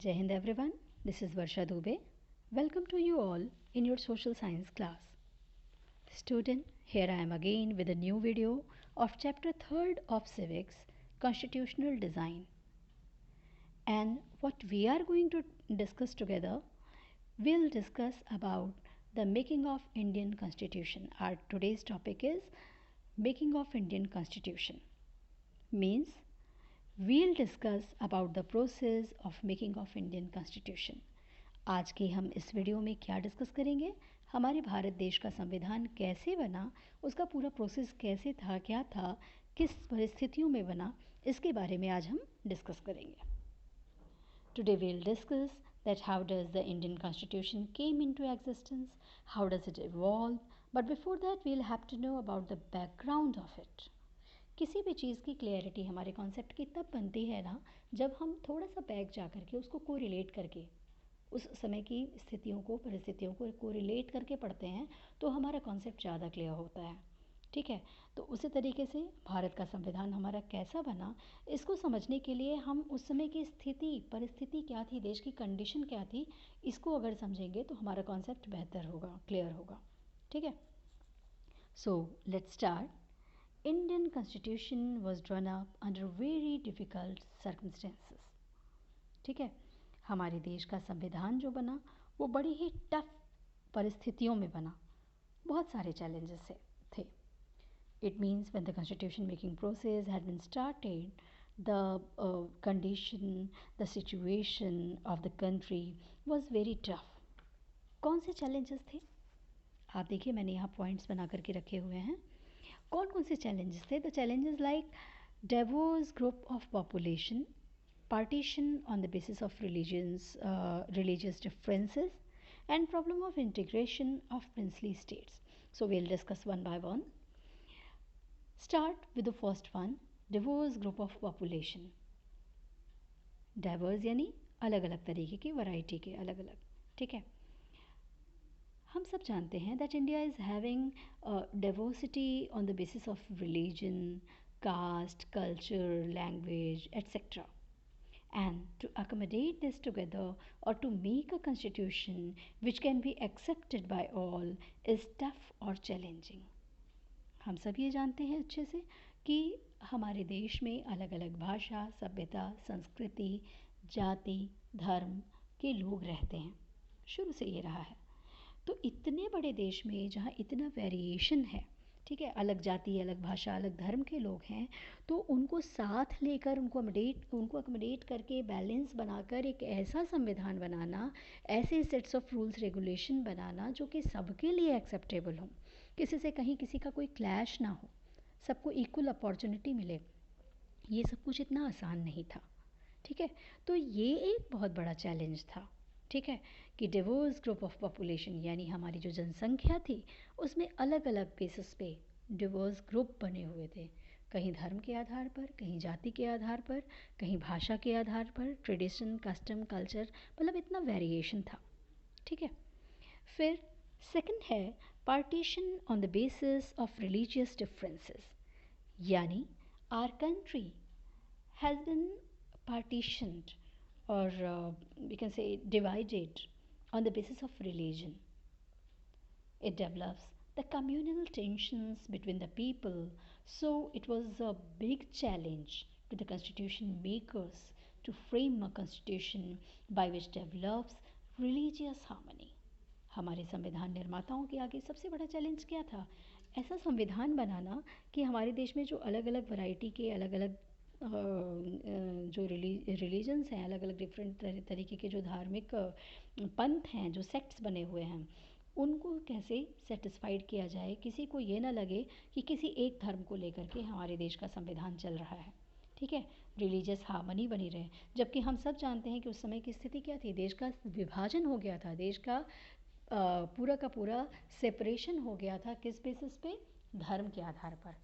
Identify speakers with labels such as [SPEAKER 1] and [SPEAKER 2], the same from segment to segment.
[SPEAKER 1] Jai Hind everyone, this is Varsha Dubey. Welcome to you all in your social science class. Student, here I am again with a new video of chapter 3rd of Civics, Constitutional Design. And what we are going to discuss together, we'll discuss about the making of Indian Constitution. Our today's topic is making of Indian Constitution. Means we'll discuss about the process of making of Indian Constitution. आज के हम इस video में क्या discuss करेंगे, हमारे भारत देश का संविधान कैसे बना, उसका पूरा प्रोसेस कैसे था, क्या था, किस परिस्थितियों में बना, इसके बारे में आज हम डिस्कस करेंगे. Today we'll discuss that how does the Indian Constitution came into existence, how does it evolve, but before that we'll have to know about the background of it. किसी भी चीज़ की क्लियरिटी हमारे कॉन्सेप्ट की तब बनती है ना जब हम थोड़ा सा बैक जा करके उसको कोरिलेट करके उस समय की स्थितियों को परिस्थितियों को कोरिलेट करके पढ़ते हैं तो हमारा कॉन्सेप्ट ज़्यादा क्लियर होता है. ठीक है, तो उसी तरीके से भारत का संविधान हमारा कैसा बना, इसको समझने के लिए हम उस समय की स्थिति परिस्थिति क्या थी, देश की कंडीशन क्या थी, इसको अगर समझेंगे तो हमारा कॉन्सेप्ट बेहतर होगा, क्लियर होगा. ठीक है, so let's start. Indian Constitution was drawn up under very difficult circumstances. ठीक है, हमारे देश का संविधान जो बना वो बड़ी ही टफ परिस्थितियों में बना, बहुत सारे चैलेंजेस थे. It means when the constitution making process had been started, the condition, the situation of the country was very tough. कौन से challenges थे आप देखिए, मैंने यहाँ पॉइंट्स बना करके रखे हुए हैं. कौन कौन से challenges थे? The challenges like diverse group of population, partition on the basis of religious differences, and problem of integration of princely states. So we'll discuss one by one. Start with the first one, diverse group of population. Diverse यानी अलग अलग तरीके की, variety के अलग अलग. ठीक है, हम सब जानते हैं that India is having diversity on the basis of religion, caste, culture, language, etc. And to accommodate this together or to make a constitution which can be accepted by all is tough or challenging. हम सब ये जानते हैं अच्छे से कि हमारे देश में अलग अलग भाषा, सभ्यता, संस्कृति, जाति, धर्म के लोग रहते हैं, शुरू से ये रहा है. तो इतने बड़े देश में जहाँ इतना वेरिएशन है, ठीक है, अलग जाति, अलग भाषा, अलग धर्म के लोग हैं, तो उनको साथ लेकर उनको अकोमोडेट करके बैलेंस बनाकर एक ऐसा संविधान बनाना, ऐसे सेट्स ऑफ रूल्स रेगुलेशन बनाना जो कि सबके लिए एक्सेप्टेबल हो, किसी से कहीं किसी का कोई क्लैश ना हो, सबको इक्वल अपॉर्चुनिटी मिले, ये सब कुछ इतना आसान नहीं था. ठीक है, तो ये एक बहुत बड़ा चैलेंज था. ठीक है, कि डिवर्स ग्रुप ऑफ पॉपुलेशन यानी हमारी जो जनसंख्या थी उसमें अलग अलग बेसिस पे डिवर्स ग्रुप बने हुए थे, कहीं धर्म के आधार पर, कहीं जाति के आधार पर, कहीं भाषा के आधार पर, ट्रेडिशन, कस्टम, कल्चर, मतलब इतना वेरिएशन था. ठीक है, फिर सेकंड है partition on the basis of religious differences, यानी our country has been partitioned or we can say divided on the basis of religion. It develops the communal tensions between the people, so it was a big challenge to the constitution makers to frame a constitution by which develops religious harmony. हमारे संविधान निर्माताओं के आगे सबसे बड़ा challenge क्या था? ऐसा संविधान बनाना कि हमारे देश में जो अलग अलग वैरायटी के अलग अलग जो रिलीजन्स हैं, अलग अलग डिफरेंट तरीके के जो धार्मिक पंथ हैं, जो सेक्ट्स बने हुए हैं, उनको कैसे सेटिस्फाइड किया जाए, किसी को ये ना लगे कि किसी एक धर्म को लेकर के हमारे देश का संविधान चल रहा है. ठीक है, रिलीजियस हार्मनी बनी रहे, जबकि हम सब जानते हैं कि उस समय की स्थिति क्या थी, देश का विभाजन हो गया था, देश का पूरा का पूरा सेपरेशन हो गया था. किस बेसिस पे? धर्म के आधार पर.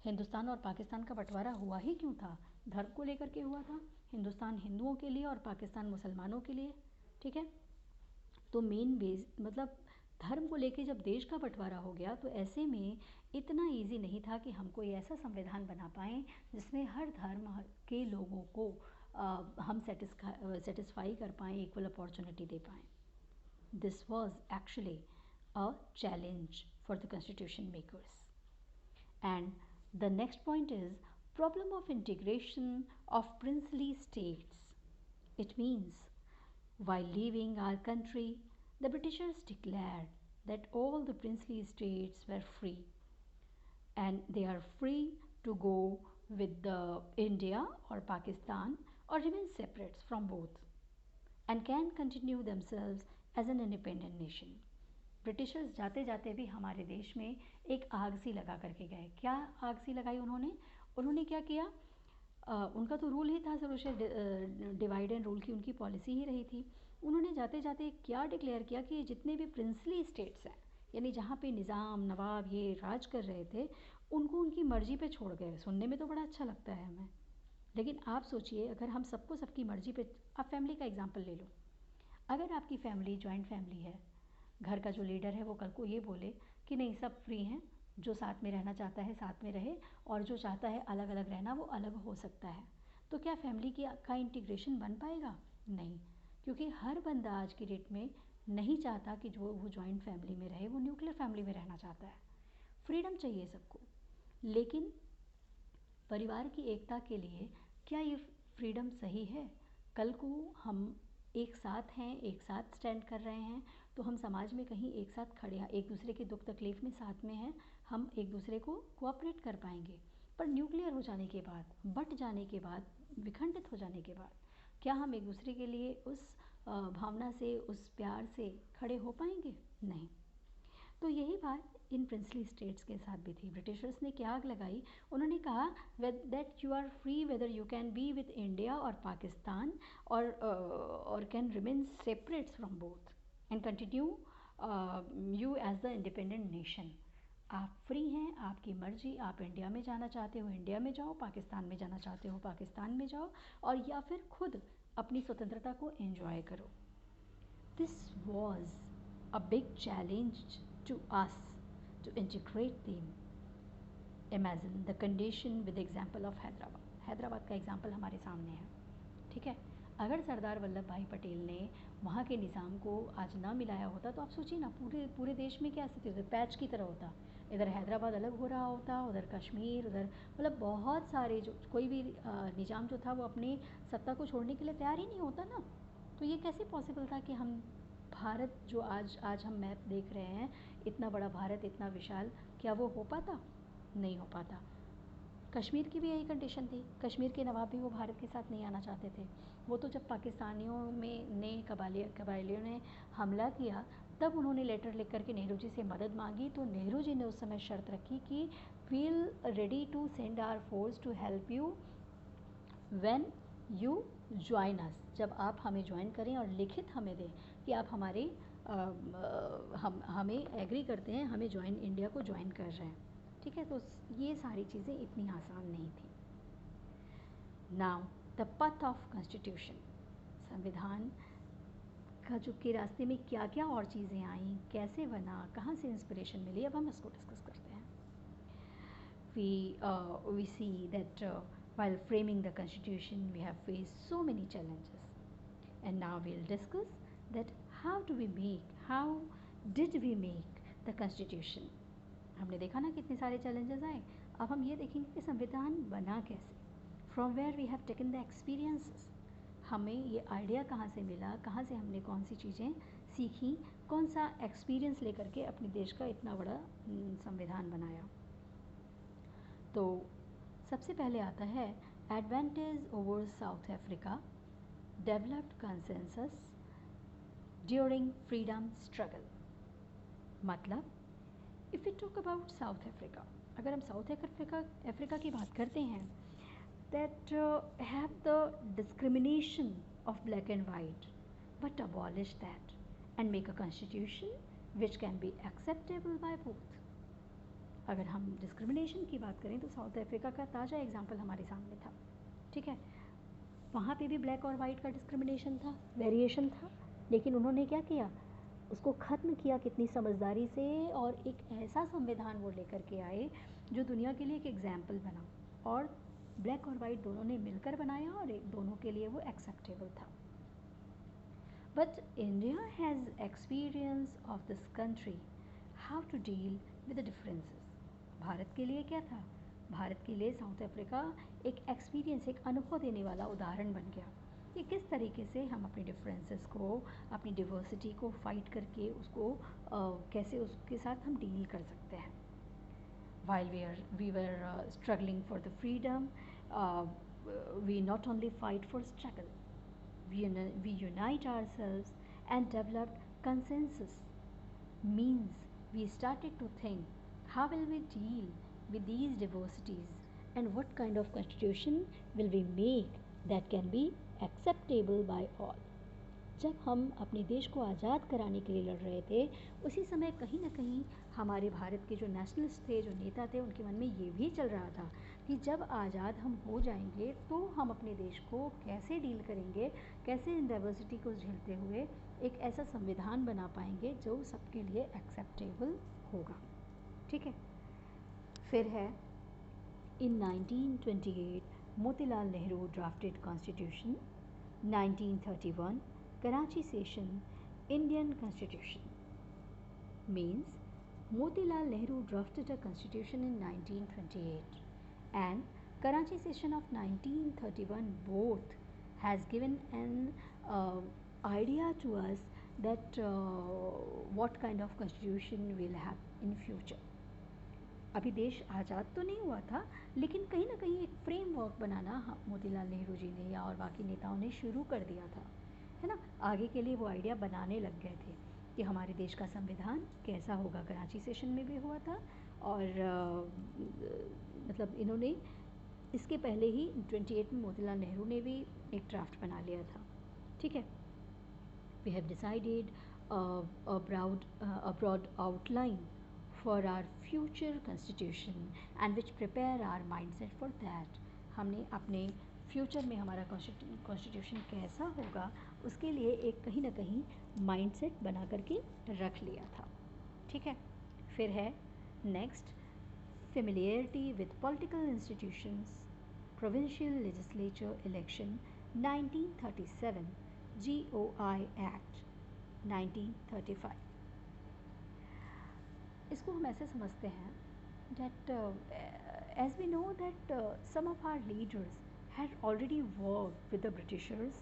[SPEAKER 1] हिंदुस्तान और पाकिस्तान का बंटवारा हुआ ही क्यों था? धर्म को लेकर के हुआ था. हिंदुस्तान हिंदुओं के लिए और पाकिस्तान मुसलमानों के लिए. ठीक है, तो मेन बेस मतलब धर्म को लेके जब देश का बंटवारा हो गया तो ऐसे में इतना इजी नहीं था कि हम कोई ऐसा संविधान बना पाएँ जिसमें हर धर्म के लोगों को हम सेटिस्फाई कर पाएँ, इक्वल अपॉर्चुनिटी दे पाएँ. This was actually a challenge for the constitution makers. And the next point is problem of integration of princely states. It means while leaving our country, the Britishers declared that all the princely states were free and they are free to go with the India or Pakistan or remain separate from both and can continue themselves as an independent nation. Britishers जाते जाते भी हमारे देश में एक आग सी लगा करके गए. क्या आग सी लगाई उन्होंने क्या किया? उनका तो रूल ही था सर्वश्रेष्ठ डिवाइड एंड रूल की उनकी पॉलिसी ही रही थी. उन्होंने जाते जाते क्या डिक्लेयर किया कि जितने भी प्रिंसली स्टेट्स हैं, यानी जहाँ पे निज़ाम नवाब ये राज कर रहे थे, उनको उनकी मर्जी पे छोड़ गए. सुनने में तो बड़ा अच्छा लगता है हमें, लेकिन आप सोचिए अगर हम सबको सबकी मर्जी पे, आप फैमिली का एग्जांपल ले लो. अगर आपकी फैमिली जॉइंट फैमिली है, घर का जो लीडर है वो कल को ये बोले कि नहीं सब फ्री हैं, जो साथ में रहना चाहता है साथ में रहे और जो चाहता है अलग अलग रहना वो अलग हो सकता है, तो क्या फैमिली का इंटीग्रेशन बन पाएगा? नहीं, क्योंकि हर बंदा आज की डेट में नहीं चाहता कि जो वो जॉइंट फैमिली में रहे, वो न्यूक्लियर फैमिली में रहना चाहता है. फ्रीडम चाहिए सबको, लेकिन परिवार की एकता के लिए क्या ये फ्रीडम सही है? कल को हम एक साथ हैं, एक साथ स्टैंड कर रहे हैं, तो हम समाज में कहीं एक साथ खड़े हैं, एक दूसरे की दुख तकलीफ़ में साथ में हैं, हम एक दूसरे को कोऑपरेट कर पाएंगे. पर न्यूक्लियर हो जाने के बाद, बट जाने के बाद, विखंडित हो जाने के बाद, क्या हम एक दूसरे के लिए उस भावना से, उस प्यार से खड़े हो पाएंगे? नहीं. तो यही बात इन प्रिंसली स्टेट्स के साथ भी थी. ब्रिटिशर्स ने क्या आग लगाई? उन्होंने कहा that you are free whether you can be with India और पाकिस्तान और can remain separate from both and continue you as the independent nation. आप फ्री हैं, आपकी मर्जी, आप इंडिया में जाना चाहते हो इंडिया में जाओ, पाकिस्तान में जाना चाहते हो पाकिस्तान में जाओ, और या फिर खुद अपनी स्वतंत्रता को एंजॉय करो. This was a big challenge to us to integrate them. Imagine the condition with the example of Hyderabad. Hyderabad का एग्जाम्पल हमारे सामने है, ठीक है. अगर सरदार वल्लभ भाई पटेल ने वहाँ के निज़ाम को आज ना मिलाया होता, तो आप सोचिए ना पूरे देश में क्या स्थिति होती, पैच की तरह होता. इधर हैदराबाद अलग हो रहा होता, उधर कश्मीर, उधर मतलब बहुत सारे जो कोई भी निज़ाम जो था वो अपनी सत्ता को छोड़ने के लिए तैयार ही नहीं होता ना. तो ये कैसे पॉसिबल था कि हम भारत जो आज हम मैप देख रहे हैं, इतना बड़ा भारत, इतना विशाल, क्या वो हो पाता? नहीं हो पाता. कश्मीर की भी यही कंडीशन थी. कश्मीर के नवाब भी वो भारत के साथ नहीं आना चाहते थे. वो तो जब पाकिस्तानियों में ने कबायलियों ने हमला किया, तब उन्होंने लेटर लिख करके नेहरू जी से मदद मांगी. तो नेहरू जी ने उस समय शर्त रखी कि we'll ready to send our force to help you when you join us. जब आप हमें ज्वाइन करें और लिखित हमें दें कि आप हमारे हमें एग्री करते हैं, हमें इंडिया को ज्वाइन कर रहे हैं, ठीक है. तो ये सारी चीज़ें इतनी आसान नहीं थी. Now the path of constitution. संविधान का जो के रास्ते में क्या क्या और चीज़ें आई, कैसे बना, कहाँ से इंस्पिरेशन मिली, अब हम इसको डिस्कस करते हैं. we see that while framing the constitution we have faced so many challenges, and now we'll discuss that how did we make the constitution. हमने देखा ना कितने सारे challenges आए. अब हम ये देखेंगे कि संविधान बना कैसे, from where we have taken the experiences. हमें ये आइडिया कहाँ से मिला, कहाँ से हमने कौन सी चीज़ें सीखी, कौन सा एक्सपीरियंस लेकर के अपने देश का इतना बड़ा संविधान बनाया. तो सबसे पहले आता है advantage over South Africa, developed consensus during freedom struggle. मतलब if you talk about South Africa, अगर हम साउथ अफ्रीका की बात करते हैं, that have the discrimination of black and white but abolish that and make a constitution which can be acceptable by both. अगर हम discrimination की बात करें तो साउथ अफ्रीका का ताज़ा एग्जाम्पल हमारे सामने था, ठीक है. वहाँ पे भी ब्लैक और वाइट का डिस्क्रिमिनेशन था, वेरिएशन था, लेकिन उन्होंने क्या किया, उसको ख़त्म किया कितनी समझदारी से, और एक ऐसा संविधान वो लेकर के आए जो दुनिया के लिए एक एग्जाम्पल बना. और ब्लैक और वाइट दोनों ने मिलकर बनाया और एक दोनों के लिए वो एक्सेप्टेबल था. But India has experience of this country how to deal with the differences. Bharat के लिए क्या था? भारत के लिए साउथ अफ्रीका एक एक्सपीरियंस, एक अनुभव देने वाला उदाहरण बन गया कि किस तरीके से हम अपने डिफरेंसेस को, अपनी डिवर्सिटी को फाइट करके उसको कैसे उसके साथ हम डील कर सकते हैं. While we were struggling for the freedom, we not only fight for struggle, we unite ourselves and developed consensus. Means we started to think, how will we deal with these diversities and what kind of constitution will we make that can be acceptable by all. जब हम अपने देश को आज़ाद कराने के लिए लड़ रहे थे, उसी समय कहीं ना कहीं हमारे भारत के जो नेशनलिस्ट थे, जो नेता थे, उनके मन में ये भी चल रहा था कि जब आज़ाद हम हो जाएंगे तो हम अपने देश को कैसे डील करेंगे, कैसे इन डाइवर्सिटी को झेलते हुए एक ऐसा संविधान बना पाएंगे जो सबके लिए एक्सेप्टेबल होगा. ठीक है. फिर है इन 1928 Motilal Nehru drafted constitution. 1931 Karachi session Indian Constitution. Means Motilal Nehru drafted a constitution in 1928 and Karachi session of 1931 both has given an idea to us that what kind of constitution we'll have in future. अभी देश आज़ाद तो नहीं हुआ था, लेकिन कहीं ना कहीं एक फ्रेमवर्क बनाना मोतीलाल नेहरू जी ने या और बाकी नेताओं ने शुरू कर दिया था, है ना. आगे के लिए वो आइडिया बनाने लग गए थे कि हमारे देश का संविधान कैसा होगा. कराची सेशन में भी हुआ था और मतलब इन्होंने इसके पहले ही 28 में मोतीलाल नेहरू ने भी एक ड्राफ्ट बना लिया था. ठीक है. We have decided a broad outline for our future constitution and which prepare our mindset for that. हमने अपने फ्यूचर में हमारा कॉन्स्टिट्यूशन कैसा होगा उसके लिए एक कहीं ना कहीं माइंडसेट बना करके रख लिया था. ठीक है. फिर है next familiarity with political institutions. Provincial legislature election 1937 GOI act 1935. इसको हम ऐसे समझते हैं that as we know that some of our leaders had already worked with the Britishers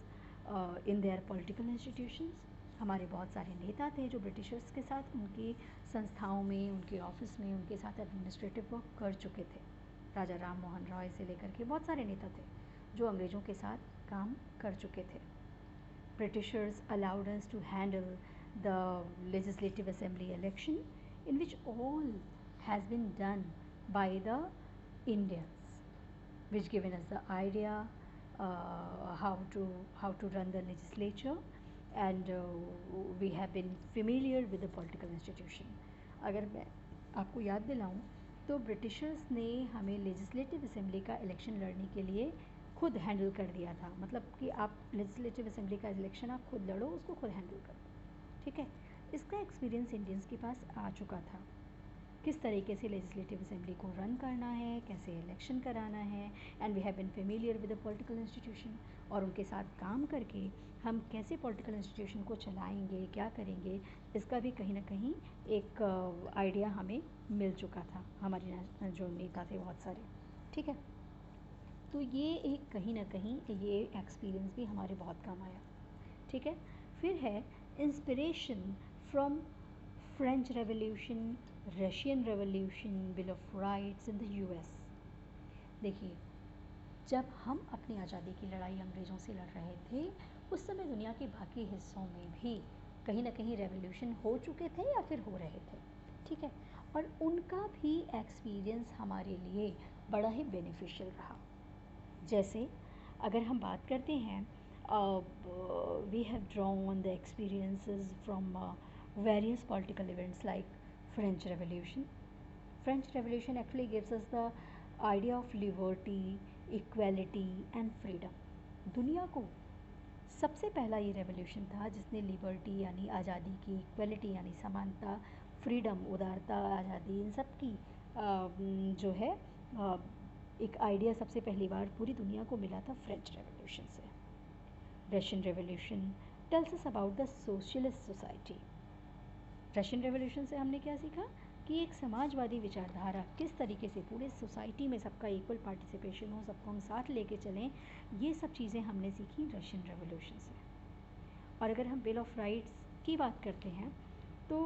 [SPEAKER 1] in their political institutions. हमारे बहुत सारे नेता थे जो ब्रिटिशर्स के साथ उनकी संस्थाओं में, उनके ऑफिस में उनके साथ एडमिनिस्ट्रेटिव वर्क कर चुके थे. राजा राम मोहन रॉय से लेकर के बहुत सारे नेता थे जो अंग्रेज़ों के साथ काम कर चुके थे. Britishers allowed us to handle the legislative assembly election in which all has been done by the Indians, which given us the idea how to run the legislature and we have been familiar with the political institution. अगर मैं आपको याद दिलाऊं तो Britishers ने हमें legislative assembly का election लड़ने के लिए खुद हैंडल कर दिया था. मतलब कि आप लेजिस्लेटिव असेंबली का इलेक्शन आप खुद लड़ो, उसको खुद हैंडल करो. ठीक है. इसका एक्सपीरियंस इंडियंस के पास आ चुका था, किस तरीके से लेजिस्लेटिव असेंबली को रन करना है, कैसे इलेक्शन कराना है. And we have been familiar with the political institution. और उनके साथ काम करके हम कैसे पॉलिटिकल इंस्टीट्यूशन को चलाएंगे, क्या करेंगे, इसका भी कहीं ना कहीं एक आइडिया हमें मिल चुका था. हमारे जो नेता थे बहुत सारे. ठीक है. तो ये एक कहीं ना कहीं ये एक्सपीरियंस भी हमारे बहुत काम आया. ठीक है. फिर है inspiration from French revolution, Russian revolution, bill of rights in the US. देखिए, जब हम अपनी आज़ादी की लड़ाई अंग्रेज़ों से लड़ रहे थे उस समय दुनिया के बाकी हिस्सों में भी कहीं ना कहीं रेवोल्यूशन हो चुके थे या फिर हो रहे थे. ठीक है. और उनका भी एक्सपीरियंस हमारे लिए बड़ा ही बेनिफिशियल रहा. जैसे अगर हम बात करते हैं we have drawn the experiences from various political events like French Revolution. French Revolution actually gives us the idea of liberty, equality and freedom. दुनिया को सबसे पहला ये रेवोल्यूशन था जिसने लिबर्टी यानी आज़ादी की, इक्वलिटी यानी समानता, फ्रीडम उदारता, आज़ादी, इन सब की जो है एक आइडिया सबसे पहली बार पूरी दुनिया को मिला था फ्रेंच रेवोल्यूशन से। Russian revolution tells us about the socialist society. Russian revolution से हमने क्या सीखा कि एक समाजवादी विचारधारा किस तरीके से पूरे सोसाइटी में सबका इक्वल पार्टिसिपेशन हो, सबको हम साथ लेके चलें, ये सब चीज़ें हमने सीखी रशियन रेवोल्यूशन से। और अगर हम बिल ऑफ राइट्स की बात करते हैं तो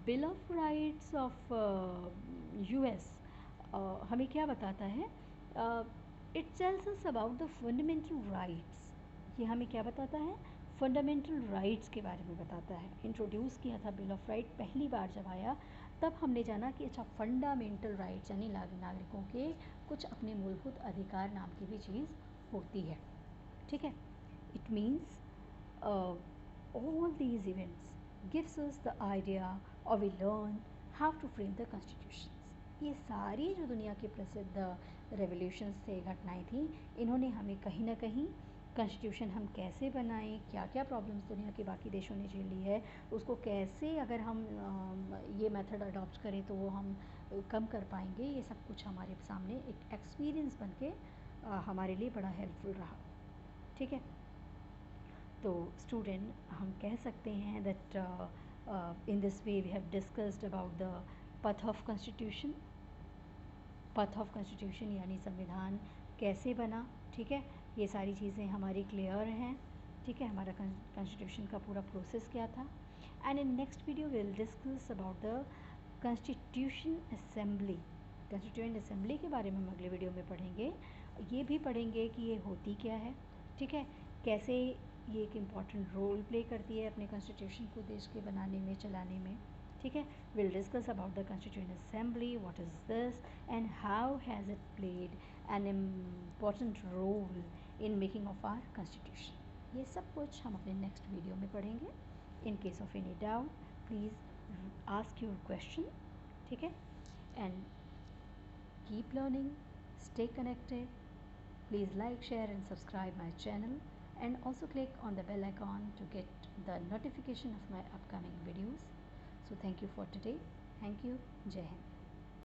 [SPEAKER 1] bill of rights of US हमें क्या बताता है? It tells us about the fundamental rights. ये हमें क्या बताता है? फंडामेंटल राइट्स के बारे में बताता है। इंट्रोड्यूस किया था बिल ऑफ राइट पहली बार जब आया, तब हमने जाना कि अच्छा फंडामेंटल राइट्स यानी नागरिकों के कुछ अपने मूलभूत अधिकार नाम की भी चीज़ होती है। ठीक है, it means all these events gives us the idea or we learn how to frame the constitutions। ये सारी जो दुनिया के प्रसिद्ध रेवोल्यूशंस थे, घटनाएं थी, इन्होंने हमें कहीं ना कहीं कॉन्स्टिट्यूशन हम कैसे बनाएं, क्या क्या प्रॉब्लम्स दुनिया के बाकी देशों ने झेली है, उसको कैसे अगर हम ये मेथड अडॉप्ट करें तो वो हम कम कर पाएंगे, ये सब कुछ हमारे सामने एक एक्सपीरियंस बन के हमारे लिए बड़ा हेल्पफुल रहा। ठीक है, तो स्टूडेंट हम कह सकते हैं that in this way we have discussed about the path of constitution. Path of constitution यानी संविधान कैसे बना। ठीक है, ये सारी चीज़ें हमारी क्लियर हैं। ठीक है, हमारा कॉन्स्टिट्यूशन का पूरा प्रोसेस क्या था। And in next video will discuss about the constitution assembly. Constituent assembly के बारे में हम अगले वीडियो में पढ़ेंगे। ये भी पढ़ेंगे कि ये होती क्या है। ठीक है, कैसे ये एक इम्पॉर्टेंट रोल प्ले करती है अपने कॉन्स्टिट्यूशन को देश के बनाने में, चलाने में। ठीक है, will discuss about the constituent assembly, what is this and how has it played an important role in making of our constitution. ये सब कुछ हम अपने नेक्स्ट वीडियो में पढ़ेंगे। In case of any doubt please ask your question. ठीक है, and keep learning, stay connected. Please like, share and subscribe my channel and also click on the bell icon to get the notification of my upcoming videos. So thank you for today. Thank you. Jai Hind.